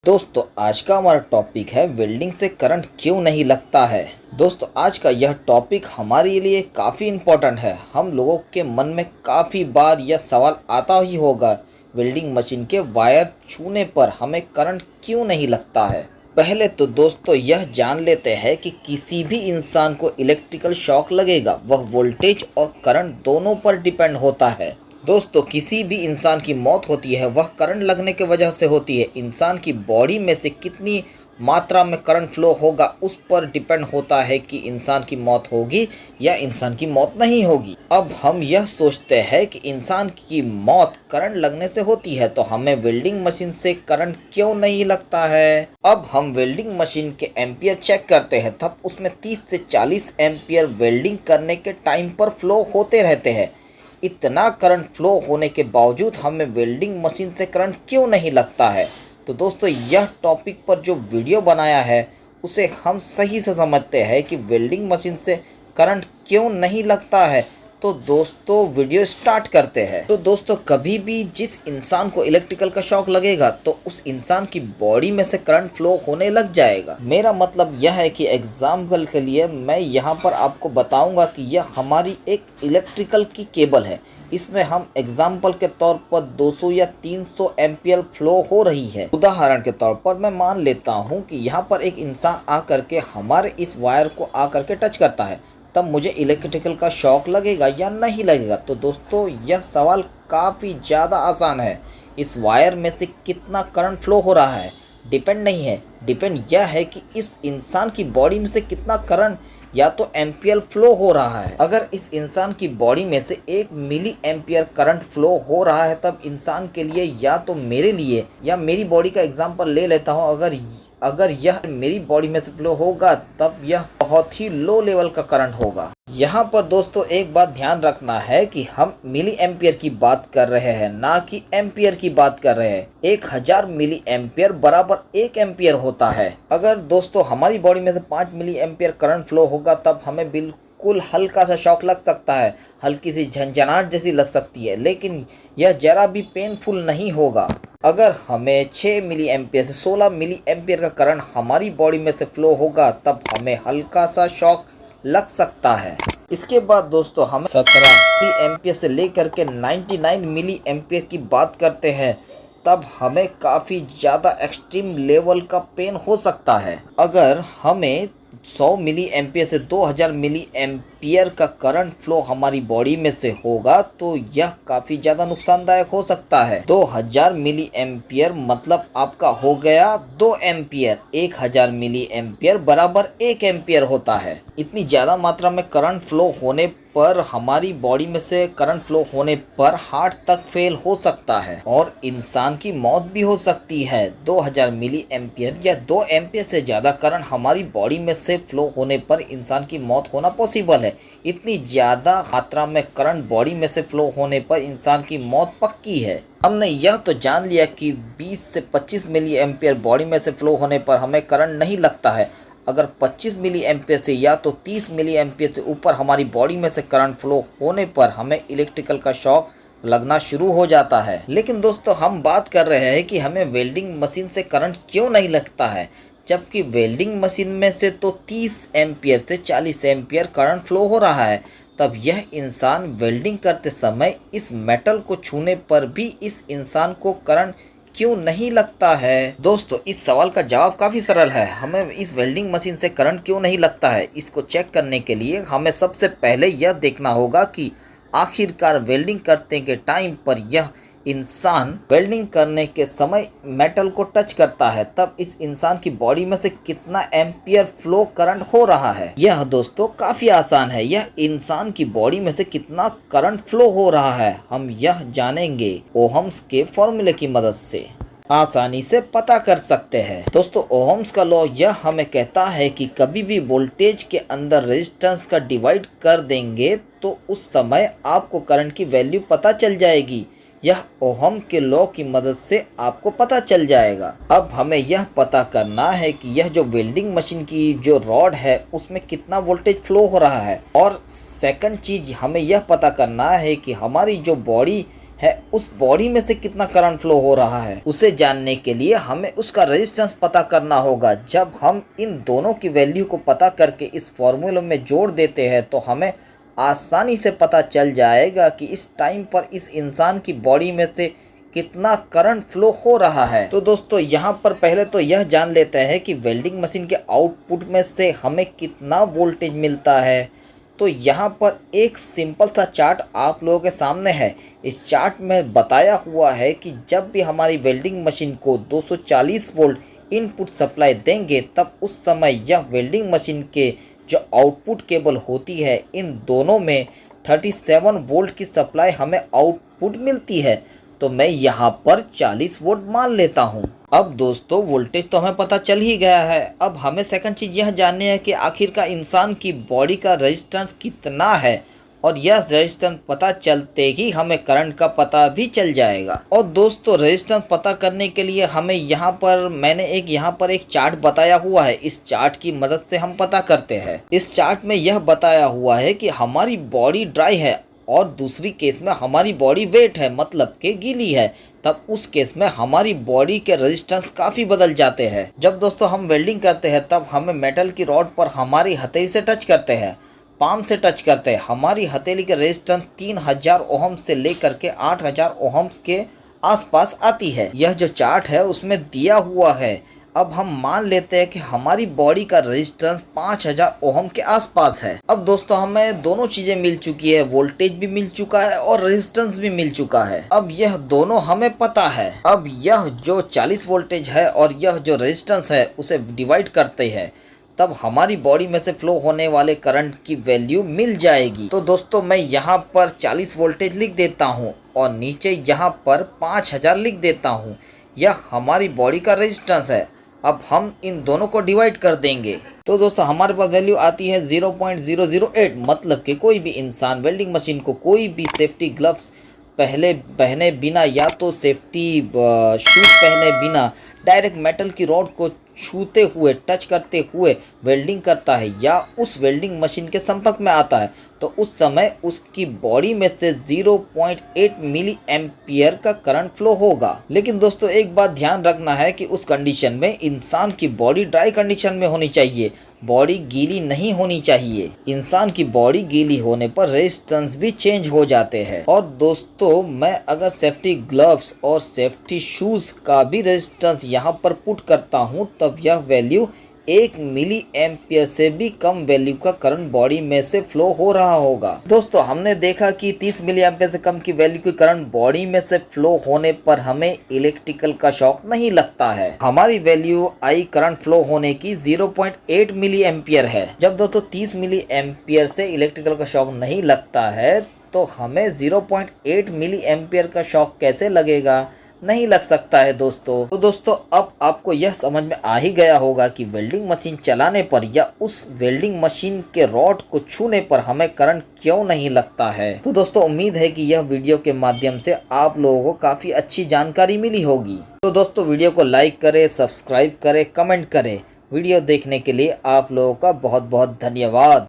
दोस्तों आज का हमारा टॉपिक है वेल्डिंग से करंट क्यों नहीं लगता है। दोस्तों आज का यह टॉपिक हमारे लिए काफ़ी इम्पोर्टेंट है। हम लोगों के मन में काफ़ी बार यह सवाल आता ही होगा, वेल्डिंग मशीन के वायर छूने पर हमें करंट क्यों नहीं लगता है। पहले तो दोस्तों यह जान लेते हैं कि किसी भी इंसान को इलेक्ट्रिकल शॉक लगेगा वह वोल्टेज और करंट दोनों पर डिपेंड होता है। दोस्तों किसी भी इंसान की मौत होती है वह करंट लगने की वजह से होती है। इंसान की बॉडी में से कितनी मात्रा में करंट फ्लो होगा उस पर डिपेंड होता है कि इंसान की मौत होगी या इंसान की मौत नहीं होगी। अब हम यह सोचते हैं कि इंसान की मौत करंट लगने से होती है तो हमें वेल्डिंग मशीन से करंट क्यों नहीं लगता है। अब हम वेल्डिंग मशीन के एम्पियर चेक करते हैं, तब उसमें 30 से 40 एम्पियर वेल्डिंग करने के टाइम पर फ्लो होते रहते हैं। इतना करंट फ्लो होने के बावजूद हमें वेल्डिंग मशीन से करंट क्यों नहीं लगता है। तो दोस्तों यह टॉपिक पर जो वीडियो बनाया है उसे हम सही से समझते हैं कि वेल्डिंग मशीन से करंट क्यों नहीं लगता है। तो दोस्तों वीडियो स्टार्ट करते हैं। तो दोस्तों कभी भी जिस इंसान को इलेक्ट्रिकल का शॉक लगेगा तो उस इंसान की बॉडी में से करंट फ्लो होने लग जाएगा। मेरा मतलब यह है कि एग्जाम्पल के लिए मैं यहाँ पर आपको बताऊंगा कि यह हमारी एक इलेक्ट्रिकल की केबल है। इसमें हम एग्जाम्पल के तौर पर 200 या 300 एम्पियर फ्लो हो रही है। उदाहरण के तौर पर मैं मान लेता हूँ कि यहाँ पर एक इंसान आकर के हमारे इस वायर को आकर के टच करता है, तब मुझे इलेक्ट्रिकल का शॉक लगेगा या नहीं लगेगा। तो दोस्तों यह सवाल काफ़ी ज़्यादा आसान है। इस वायर में से कितना करंट फ्लो हो रहा है डिपेंड नहीं है, डिपेंड यह है कि इस इंसान की बॉडी में से कितना करंट या तो एम्पियर फ्लो हो रहा है। अगर इस इंसान की बॉडी में से 1 मिली एम्पियर करंट फ्लो हो रहा है तब इंसान के लिए या तो मेरे लिए या मेरी बॉडी का एग्जांपल ले लेता हूँ, अगर यह मेरी बॉडी में से फ्लो होगा तब यह बहुत ही लो लेवल का करंट होगा। यहाँ पर दोस्तों एक बात ध्यान रखना है कि हम मिली एम्पियर की बात कर रहे हैं ना कि एम्पियर की बात कर रहे हैं। 1000 मिली एम्पियर बराबर 1 एम्पियर होता है। अगर दोस्तों हमारी बॉडी में से 5 मिली एम्पियर करंट फ्लो होगा तब हमें बिल्कुल हल्का सा शॉक लग सकता है, हल्की सी झंझनाहट जैसी लग सकती है, लेकिन यह जरा भी पेनफुल नहीं होगा। अगर हमें 6 मिली एम्पियर से 16 मिली एम्पियर का करंट हमारी बॉडी में से फ्लो होगा तब हमें हल्का सा शॉक लग सकता है। इसके बाद दोस्तों हम 17 मिली एम्पियर से लेकर के 99 मिली एम्पियर की बात करते हैं तब हमें काफ़ी ज़्यादा एक्सट्रीम लेवल का पेन हो सकता है। अगर हमें 100 मिली एम्पियर से 2000 मिली एम्पियर का करंट फ्लो हमारी बॉडी में से होगा तो यह काफ़ी ज़्यादा नुकसानदायक हो सकता है। 2000 मिली एम्पियर मतलब आपका हो गया 2 एम्पियर। 1000 मिली एम्पियर बराबर 1 एम्पियर होता है। इतनी ज़्यादा मात्रा में करंट फ्लो होने पर हमारी बॉडी में से करंट फ्लो होने पर हार्ट तक फेल हो सकता है और इंसान की मौत भी हो सकती है। 2000 मिली एम्पियर या 2 एम्पियर से ज़्यादा करंट हमारी बॉडी में से फ्लो होने पर इंसान की मौत होना पॉसिबल है। इतनी ज़्यादा मात्रा में करंट बॉडी में से फ्लो होने पर इंसान की मौत पक्की है। हमने यह तो जान लिया कि 20 से 25 मिली एम्पियर बॉडी में से फ्लो होने पर हमें करंट नहीं लगता है। अगर 25 मिली एम्पियर से या तो 30 मिली एम्पियर से ऊपर हमारी बॉडी में से करंट फ्लो होने पर हमें इलेक्ट्रिकल का शॉक लगना शुरू हो जाता है। लेकिन दोस्तों हम बात कर रहे हैं कि हमें वेल्डिंग मशीन से करंट क्यों नहीं लगता है, जबकि वेल्डिंग मशीन में से तो 30 एम्पियर से 40 एम्पियर करंट फ्लो हो रहा है। तब यह इंसान वेल्डिंग करते समय इस मेटल को छूने पर भी इस इंसान को करंट क्यों नहीं लगता है। दोस्तों इस सवाल का जवाब काफ़ी सरल है। हमें इस वेल्डिंग मशीन से करंट क्यों नहीं लगता है, इसको चेक करने के लिए हमें सबसे पहले यह देखना होगा कि आखिरकार वेल्डिंग करने के टाइम पर यह इंसान वेल्डिंग करने के समय मेटल को टच करता है तब इस इंसान की बॉडी में से कितना एम्पियर फ्लो करंट हो रहा है। यह दोस्तों काफ़ी आसान है। यह इंसान की बॉडी में से कितना करंट फ्लो हो रहा है हम यह जानेंगे ओहम्स के फॉर्मूले की मदद से आसानी से पता कर सकते हैं। दोस्तों ओहम्स का लॉ यह हमें कहता है कि कभी भी वोल्टेज के अंदर रेजिस्टेंस का डिवाइड कर देंगे तो उस समय आपको करंट की वैल्यू पता चल जाएगी। यह ओहम के लॉ की मदद से आपको पता चल जाएगा। अब हमें यह पता करना है कि यह जो वेल्डिंग मशीन की जो रॉड है उसमें कितना वोल्टेज फ्लो हो रहा है। और सेकंड चीज हमें यह पता करना है कि हमारी जो बॉडी है उस बॉडी में से कितना करंट फ्लो हो रहा है, उसे जानने के लिए हमें उसका रेजिस्टेंस पता करना होगा। जब हम इन दोनों की वैल्यू को पता करके इस फॉर्मूले में जोड़ देते हैं तो हमें आसानी से पता चल जाएगा कि इस टाइम पर इस इंसान की बॉडी में से कितना करंट फ्लो हो रहा है। तो दोस्तों यहाँ पर पहले तो यह जान लेते हैं कि वेल्डिंग मशीन के आउटपुट में से हमें कितना वोल्टेज मिलता है। तो यहाँ पर एक सिंपल सा चार्ट आप लोगों के सामने है। इस चार्ट में बताया हुआ है कि जब भी हमारी वेल्डिंग मशीन को 240 वोल्ट इनपुट सप्लाई देंगे तब उस समय यह वेल्डिंग मशीन के जो आउटपुट केबल होती है इन दोनों में 37 वोल्ट की सप्लाई हमें आउटपुट मिलती है। तो मैं यहाँ पर 40 वोल्ट मान लेता हूँ। अब दोस्तों वोल्टेज तो हमें पता चल ही गया है। अब हमें सेकंड चीज़ यह जाननी है कि आखिरकार इंसान की बॉडी का रेजिस्टेंस कितना है, और यह रेजिस्टेंस पता चलते ही हमें करंट का पता भी चल जाएगा। और दोस्तों रेजिस्टेंस पता करने के लिए हमें मैंने यहाँ पर एक चार्ट बताया हुआ है। इस चार्ट की मदद से हम पता करते हैं। इस चार्ट में यह बताया हुआ है कि हमारी बॉडी ड्राई है और दूसरी केस में हमारी बॉडी वेट है, मतलब कि गीली है। तब उस केस में हमारी बॉडी के रेजिस्टेंस काफ़ी बदल जाते हैं। जब दोस्तों हम वेल्डिंग करते हैं तब हमें मेटल की रॉड पर हमारी हथेली से टच करते हैं, पाम से टच करते हैं। हमारी हथेली के रेजिस्टेंस 3000 ओहम से लेकर के 8000 ओहम्स के आसपास आती है। यह जो चार्ट है उसमें दिया हुआ है। अब हम मान लेते हैं कि हमारी बॉडी का रेजिस्टेंस 5000 ओहम के आसपास है। अब दोस्तों हमें दोनों चीजें मिल चुकी है, वोल्टेज भी मिल चुका है और रेजिस्टेंस भी मिल चुका है। अब यह दोनों हमें पता है। अब यह जो 40 वोल्टेज है और यह जो रेजिस्टेंस है उसे डिवाइड करते हैं, तब हमारी बॉडी में से फ्लो होने वाले करंट की वैल्यू मिल जाएगी। तो दोस्तों मैं यहाँ पर 40 वोल्टेज लिख देता हूँ और नीचे यहाँ पर 5000 लिख देता हूँ। यह हमारी बॉडी का रेजिस्टेंस है। अब हम इन दोनों को डिवाइड कर देंगे तो दोस्तों हमारे पास वैल्यू आती है 0.008। मतलब कि कोई भी इंसान वेल्डिंग मशीन को कोई भी सेफ्टी ग्लव्स पहने बिना या तो सेफ्टी शूज पहने बिना डायरेक्ट मेटल की रॉड को छूते हुए, टच करते हुए वेल्डिंग करता है या उस वेल्डिंग मशीन के संपर्क में आता है तो उस समय उसकी बॉडी में से 0.8 मिली एम्पियर का करंट फ्लो होगा। लेकिन दोस्तों एक बात ध्यान रखना है कि उस कंडीशन में इंसान की बॉडी ड्राई कंडीशन में होनी चाहिए, बॉडी गीली नहीं होनी चाहिए। इंसान की बॉडी गीली होने पर रेजिस्टेंस भी चेंज हो जाते हैं। और दोस्तों मैं अगर सेफ्टी ग्लव्स और सेफ्टी शूज का भी रेजिस्टेंस यहाँ पर पुट करता हूँ तब यह वैल्यू 1 मिली एम्पियर से भी कम वैल्यू का करंट बॉडी में से फ्लो हो रहा होगा। दोस्तों हमने देखा कि 30 मिली एम्पियर से कम की वैल्यू की करंट बॉडी में से फ्लो होने पर हमें इलेक्ट्रिकल का शॉक नहीं लगता है। हमारी वैल्यू आई करंट फ्लो होने की 0.8 मिली एम्पियर है। जब दोस्तों 30 मिली एम्पियर से इलेक्ट्रिकल का शॉक नहीं लगता है तो हमें 0.8 मिली एम्पियर का शॉक कैसे लगेगा, नहीं लग सकता है दोस्तों। तो दोस्तों अब आपको यह समझ में आ ही गया होगा कि वेल्डिंग मशीन चलाने पर या उस वेल्डिंग मशीन के रॉड को छूने पर हमें करंट क्यों नहीं लगता है। तो दोस्तों उम्मीद है कि यह वीडियो के माध्यम से आप लोगों को काफ़ी अच्छी जानकारी मिली होगी। तो दोस्तों वीडियो को लाइक करें, सब्सक्राइब करें, कमेंट करें। वीडियो देखने के लिए आप लोगों का बहुत बहुत धन्यवाद।